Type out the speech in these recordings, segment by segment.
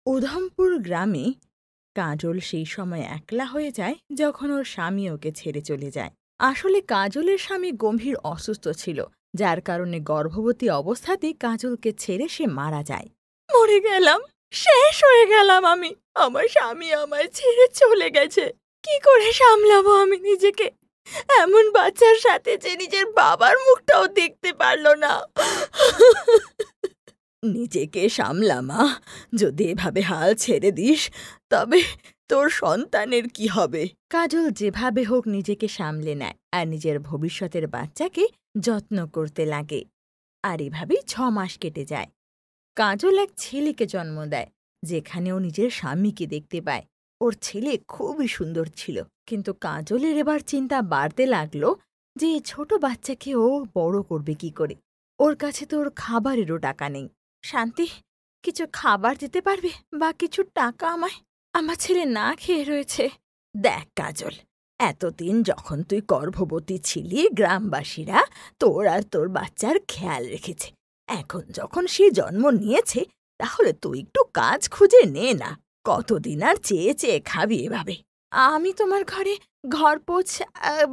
উধমপুর গ্রামে কাজল সেই সময় একলা হয়ে যায় যখন ওর স্বামী ওকে ছেড়ে চলে যায়। আসলে কাজলের স্বামী গম্ভীর অসুস্থ ছিল, যার কারণে গর্ভবতী অবস্থাতেই কাজলকে ছেড়ে সে মারা যায়। মরে গেলাম, শেষ হয়ে গেলাম আমি। আমার স্বামী আমায় ছেড়ে চলে গেছে। কি করে সামলাবো আমি নিজেকে এমন বাচ্চার সাথে যে নিজের বাবার মুখটাও দেখতে পারল না? নিজেকে সামলা মা, যদি এভাবে হাল ছেড়ে দিস তবে তোর সন্তানের কি হবে? কাজল যেভাবে হোক নিজেকে সামলে নেয় আর নিজের ভবিষ্যতের বাচ্চাকে যত্ন করতে লাগে। আর এভাবেই 6 মাস কেটে যায়। কাজল এক ছেলেকে জন্ম দেয়, যেখানে ও নিজের স্বামীকে দেখতে পায়। ওর ছেলে খুবই সুন্দর ছিল, কিন্তু কাজলের এবার চিন্তা বাড়তে লাগলো যে ছোট বাচ্চাকে ও বড় করবে কি করে। ওর কাছে তো ওর খাবারেরও টাকা নেই। শান্তি, কিছু খাবার দিতে পারবে বা কিছু টাকা আমায়? আমার ছেলে না খেয়ে রয়েছে। দেখ কাজল, এতদিন যখন তুই গর্ভবতী ছিলি গ্রামবাসীরা তোর আর তোর বাচ্চার খেয়াল রেখেছে। এখন যখন সে জন্ম নিয়েছে, তাহলে তুই একটু কাজ খুঁজে নে না। কতদিন আর চেয়ে চেয়ে খাবি এভাবে? আমি তোমার ঘরে ঘর পোছ,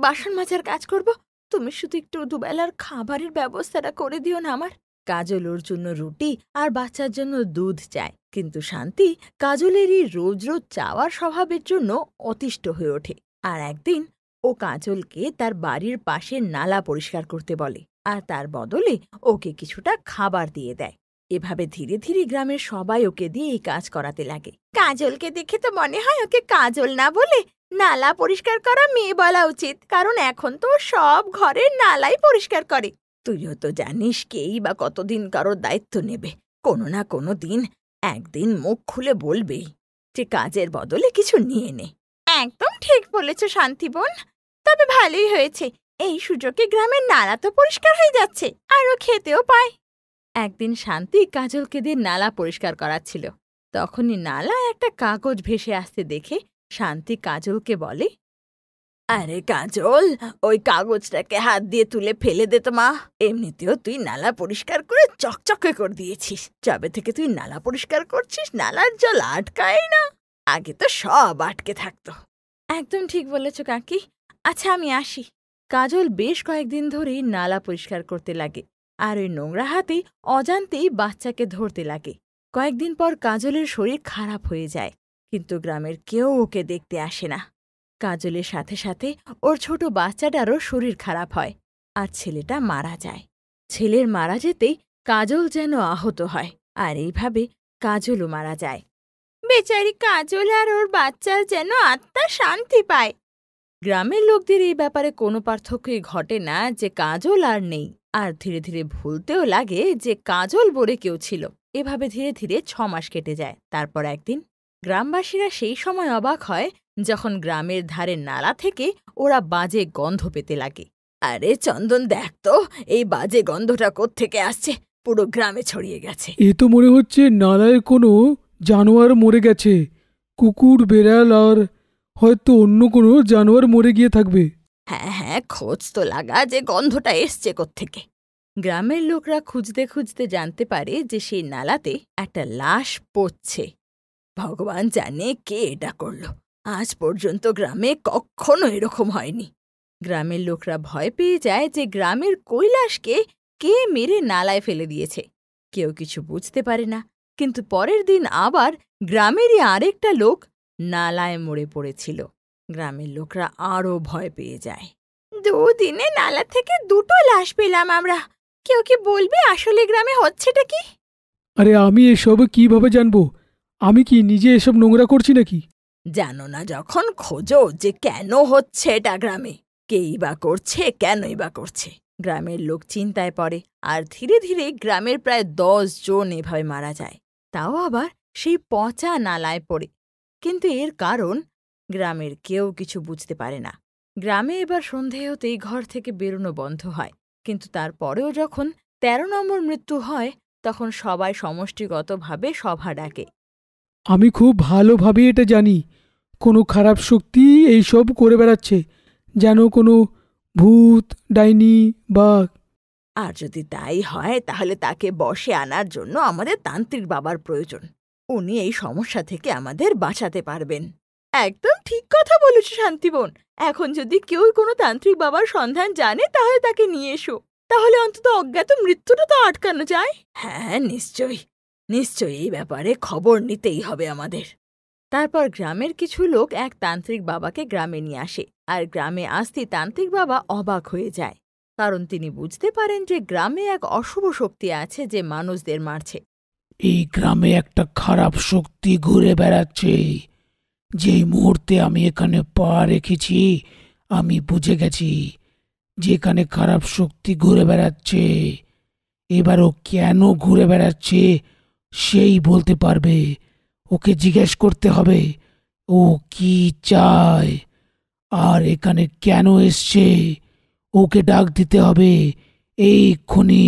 বাসন মাজার কাজ করব। তুমি শুধু একটু দুবেলার খাবারের ব্যবস্থাটা করে দিও না আমার। কাজল ওর জন্য রুটি আর বাচ্চার জন্য দুধ চায়, কিন্তু শান্তি কাজলেরই রোজ রোজ চাওয়ার স্বভাবের জন্য অতিষ্ঠ হয়ে ওঠে। আর একদিন ও কাজলকে তার বাড়ির পাশের নালা পরিষ্কার করতে বলে, আর তার বদলে ওকে কিছুটা খাবার দিয়ে দেয়। এভাবে ধীরে ধীরে গ্রামের সবাই ওকে দিয়ে এই কাজ করাতে লাগে। কাজলকে দেখে তো মনে হয় ওকে কাজল না বলে নালা পরিষ্কার করা মেয়ে বলা উচিত, কারণ এখন তো সব ঘরের নালাই পরিষ্কার করে। তুইও তো জানিস কেই বা কতদিন কারোর দায়িত্ব নেবে। কোনো না কোনো দিন একদিন মুখ খুলে বলবেই যে কাজের বদলে কিছু নিয়ে নে। একদম ঠিক বলেছ শান্তি বোন, তবে ভালোই হয়েছে, এই সুযোগে গ্রামের নালা তো পরিষ্কার হয়ে যাচ্ছে, আরও খেতেও পায়। একদিন শান্তি কাজলকে দিয়ে নালা পরিষ্কার করাচ্ছিল। তখনই নালায় একটা কাগজ ভেসে আসতে দেখে শান্তি কাজলকে বলে, আরে কাজল, ওই কাগজটাকে হাত দিয়ে তুলে ফেলে দে তো মা। এমনিতেও তুই নালা পরিষ্কার করে চকচকে করে দিয়েছিস। যবে থেকে তুই নালা পরিষ্কার করছিস, নালার জল আটকায় না। আগে তো সব আটকে থাকতো। একদম ঠিক বলেছ কাকি। আচ্ছা, আমি আসি। কাজল বেশ কয়েকদিন ধরেই নালা পরিষ্কার করতে লাগে, আর ওই নোংরা হাতেই অজান্তেই বাচ্চাকে ধরতে লাগে। কয়েকদিন পর কাজলের শরীর খারাপ হয়ে যায়, কিন্তু গ্রামের কেউ ওকে দেখতে আসে না। কাজলের সাথে সাথে ওর ছোট বাচ্চাটারও শরীর খারাপ হয়, আর ছেলেটা মারা যায়। ছেলের মারা যেতেই কাজল যেন আহত হয়, আর এইভাবে কাজলও মারা যায়। বেচারি কাজল আর ওর বাচ্চার যেন আত্মা শান্তি পায়। গ্রামের লোকদের এই ব্যাপারে কোনো পার্থক্যই ঘটে না যে কাজল আর নেই, আর ধীরে ধীরে ভুলতেও লাগে যে কাজল বলে কেউ ছিল। এভাবে ধীরে ধীরে 6 মাস কেটে যায়। তারপর একদিন গ্রামবাসীরা সেই সময় অবাক হয় যখন গ্রামের ধারে নালা থেকে ওরা বাজে গন্ধ পেতে লাগে। আরে চন্দন, দেখ তো এই বাজে গন্ধটা কোত্থেকে আসছে, পুরো গ্রামে ছড়িয়ে গেছে। এ তো মনে হচ্ছে নালায় কোনো জানোয়ার মরে গেছে। কুকুর, বেড়াল আর হয়তো অন্য কোনো জানোয়ার মরে গিয়ে থাকবে। হ্যাঁ হ্যাঁ, খোঁজ তো লাগা যে গন্ধটা এসছে কোত্থেকে। গ্রামের লোকরা খুঁজতে খুঁজতে জানতে পারে যে সেই নালাতে একটা লাশ পড়ছে। ভগবান জানে কে এটা করল। আজ পর্যন্ত গ্রামে কখনো এরকম হয়নি। গ্রামের লোকরা ভয় পেয়ে যায় যে গ্রামের কৈলাসকে কে মেরে নালায় ফেলে দিয়েছে। কেউ কিছু বুঝতে পারে না, কিন্তু পরের দিন আবার গ্রামেরই আরেকটা লোক নালায় মরে পড়েছিল। গ্রামের লোকরা আরও ভয় পেয়ে যায়। 2 দিনে নালা থেকে 2টো লাশ পেলাম আমরা। কেউ কি বলবে আসলে গ্রামে হচ্ছেটা কি? আরে আমি এসব কিভাবে জানবো? আমি কি নিজে এসব নোংরা করছি নাকি? জানো না যখন খোঁজো যে কেন হচ্ছে এটা গ্রামে, কেই বা করছে, কেনই বা করছে। গ্রামের লোক চিন্তায় পড়ে, আর ধীরে ধীরে গ্রামের প্রায় 10 জন এভাবে মারা যায়, তাও আবার সেই পচা নালায় পড়ে। কিন্তু এর কারণ গ্রামের কেউ কিছু বুঝতে পারে না। গ্রামে এবার সন্ধে হতেই ঘর থেকে বেরোনো বন্ধ হয়, কিন্তু তারপরেও যখন 13 নম্বর মৃত্যু হয়, তখন সবাই সমষ্টিগতভাবে সভা ডাকে। আমি খুব ভালোভাবে এটা জানি, কোনো খারাপ শক্তি এইসব করে বেড়াচ্ছে, যেন কোনো ভূত, ডাইনি বা। আর যদি তাই হয়, তাহলে তাকে বশে আনার জন্য আমাদের তান্ত্রিক বাবার প্রয়োজন। উনি এই সমস্যা থেকে আমাদের বাঁচাতে পারবেন। একদম ঠিক কথা বলেছ শান্তিবোন। এখন যদি কেউ কোনো তান্ত্রিক বাবার সন্ধান জানে তাহলে তাকে নিয়ে এসো। তাহলে অন্তত অজ্ঞাত মৃত্যুটা তো আটকানো যায়। হ্যাঁ, নিশ্চয়ই নিশ্চয়ই এই ব্যাপারে খবর নিতেই হবে আমাদের। তারপর গ্রামের কিছু লোক এক তান্ত্রিক বাবাকে গ্রামে নিয়ে আসে, আর গ্রামে আসতেই তান্ত্রিক বাবা অবাক হয়ে যায়, কারণ তিনি বুঝতে পারেন যে গ্রামে এক অশুভ শক্তি আছে যে মানুষদের মারছে। এই গ্রামে একটা খারাপ শক্তি ঘুরে বেড়াচ্ছে। যেই মুহূর্তে আমি এখানে পা রেখেছি আমি বুঝে গেছি যেখানে খারাপ শক্তি ঘুরে বেড়াচ্ছে। এবারও কেন ঘুরে বেড়াচ্ছে সেই বলতে পারবে। ওকে জিজ্ঞেস করতে হবে ও কি চায় আর এখানে কেন এসছে। ওকে ডাক দিতে হবে এইক্ষুনি।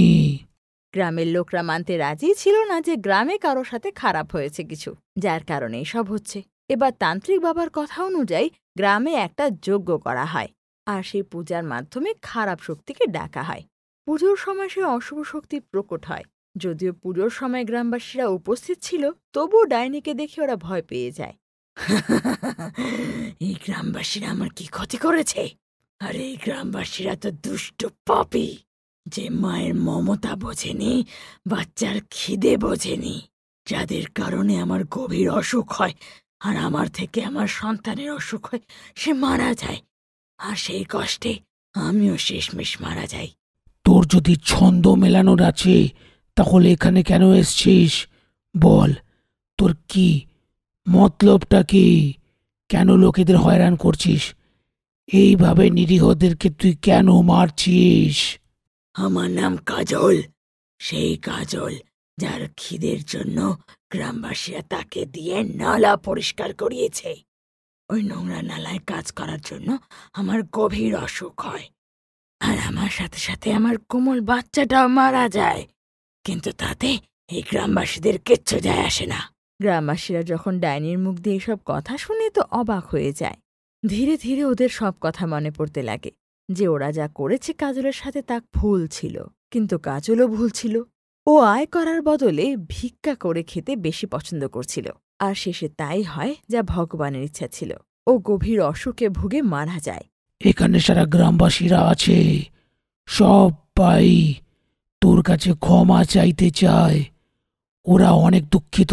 গ্রামের লোকরা মানতে রাজি ছিল না যে গ্রামে কারো সাথে খারাপ হয়েছে কিছু, যার কারণে এসব হচ্ছে। এবার তান্ত্রিক বাবার কথা অনুযায়ী গ্রামে একটা যজ্ঞ করা হয়, আর সেই পূজার মাধ্যমে খারাপ শক্তিকে ডাকা হয়। পুজোর সময় সে অশুভ শক্তি প্রকট হয়। যদিও পুজোর সময় গ্রামবাসীরা উপস্থিত ছিল, তবুও ডাইনিকে দেখে ওরা ভয় পেয়ে যায়। এই গ্রামবাসীরা আমার কি ক্ষতি করেছে? আরে এই গ্রামবাসীরা তো দুষ্ট পাপী, যে মায়ের মমতা বোঝেনি, বাচ্চার খিদে বোঝেনি, যাদের কারণে আমার গভীর অসুখ হয়, আর আমার থেকে আমার সন্তানের অসুখ হয়, সে মারা যায়, আর সেই কষ্টে আমিও শেষমেশ মারা যাই। তোর যদি ছন্দ মেলানোর আছে তাহলে এখানে কেন এসছিস বল। তোর কি মতলবটা কি? কেন লোকেদের হয়রান করছিস? এইভাবে নিরীহদেরকে তুই কেন মারছিস? আমার নাম কাজল, সেই কাজল যার খিদের জন্য গ্রামবাসীরা তাকে দিয়ে নালা পরিষ্কার করিয়েছে। ওই নোংরা নালায় কাজ করার জন্য আমার গভীর অসুখ হয়, আর আমার সাথে সাথে আমার কোমল বাচ্চাটাও মারা যায়। কিন্তু তাতে এই গ্রামবাসীদের কিচ্ছু যায় আসে না। গ্রামবাসীরা যখন ডাইনির মুখ দিয়ে এসব কথা শুনে তো অবাক হয়ে যায়। ধীরে ধীরে ওদের সব কথা মনে পড়তে লাগে যে ওরা যা করেছে কাজলের সাথে তা ভুল ছিল, কিন্তু কাজলও ভুল ছিল। ও আয় করার বদলে ভিক্ষা করে খেতে বেশি পছন্দ করছিল, আর শেষে তাই হয় যা ভগবানের ইচ্ছা ছিল। ও গভীর অসুখে ভুগে মারা যায়। এখানে সারা গ্রামবাসীরা আছে, সবাই তোর কাছে ক্ষমা চাইতে চায়। ওরা অনেক দুঃখিত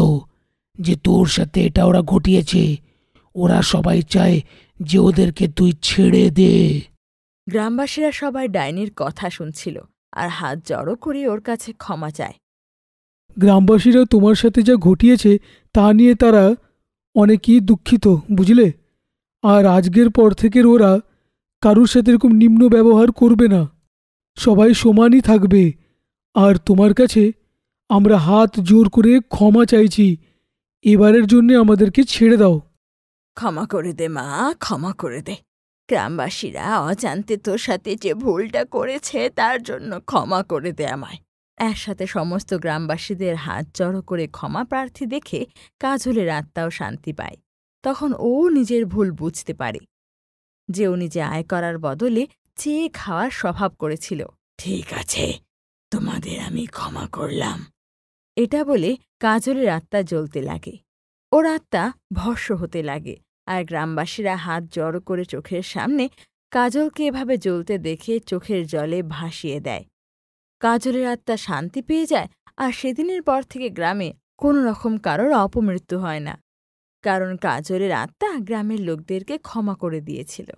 যে তোর সাথে এটা ওরা ঘটিয়েছে। ওরা সবাই চায় যে ওদেরকে তুই ছেড়ে দে। গ্রামবাসীরা সবাই ডাইনির কথা শুনছিল আর হাত জড়ো করে ওর কাছে ক্ষমা চায়। গ্রামবাসীরা তোমার সাথে যা ঘটিয়েছে তা নিয়ে তারা অনেকেই দুঃখিত, বুঝলে। আর আজকের পর থেকে ওরা কারুর সাথে এরকম নিম্ন ব্যবহার করবে না, সবাই সমানই থাকবে। আর তোমার কাছে আমরা হাত জোর করে ক্ষমা চাইছি, এবারের জন্যে আমাদেরকে ছেড়ে দাও। ক্ষমা করে দে মা, ক্ষমা করে দে। গ্রামবাসীরা অজান্তে তোর সাথে যে ভুলটা করেছে তার জন্য ক্ষমা করে দে আমায়। একসাথে সমস্ত গ্রামবাসীদের হাত জড়ো করে ক্ষমা প্রার্থী দেখে কাজলের আত্মাও শান্তি পায়। তখন ও নিজের ভুল বুঝতে পারে যে ও নিজে আয় করার বদলে চেয়ে খাওয়ার স্বভাব করেছিল। ঠিক আছে, তোমাদের আমি ক্ষমা করলাম। এটা বলে কাজলের আত্মা জ্বলতে লাগে। ওর আত্মা ভস্ম হতে লাগে, আর গ্রামবাসীরা হাত জড়ো করে চোখের সামনে কাজলকে এভাবে জ্বলতে দেখে চোখের জলে ভাসিয়ে দেয়। কাজলের আত্মা শান্তি পেয়ে যায়, আর সেদিনের পর থেকে গ্রামে কোনো রকম কারোর অপমৃত্যু হয় না, কারণ কাজলের আত্মা গ্রামের লোকদেরকে ক্ষমা করে দিয়েছিল।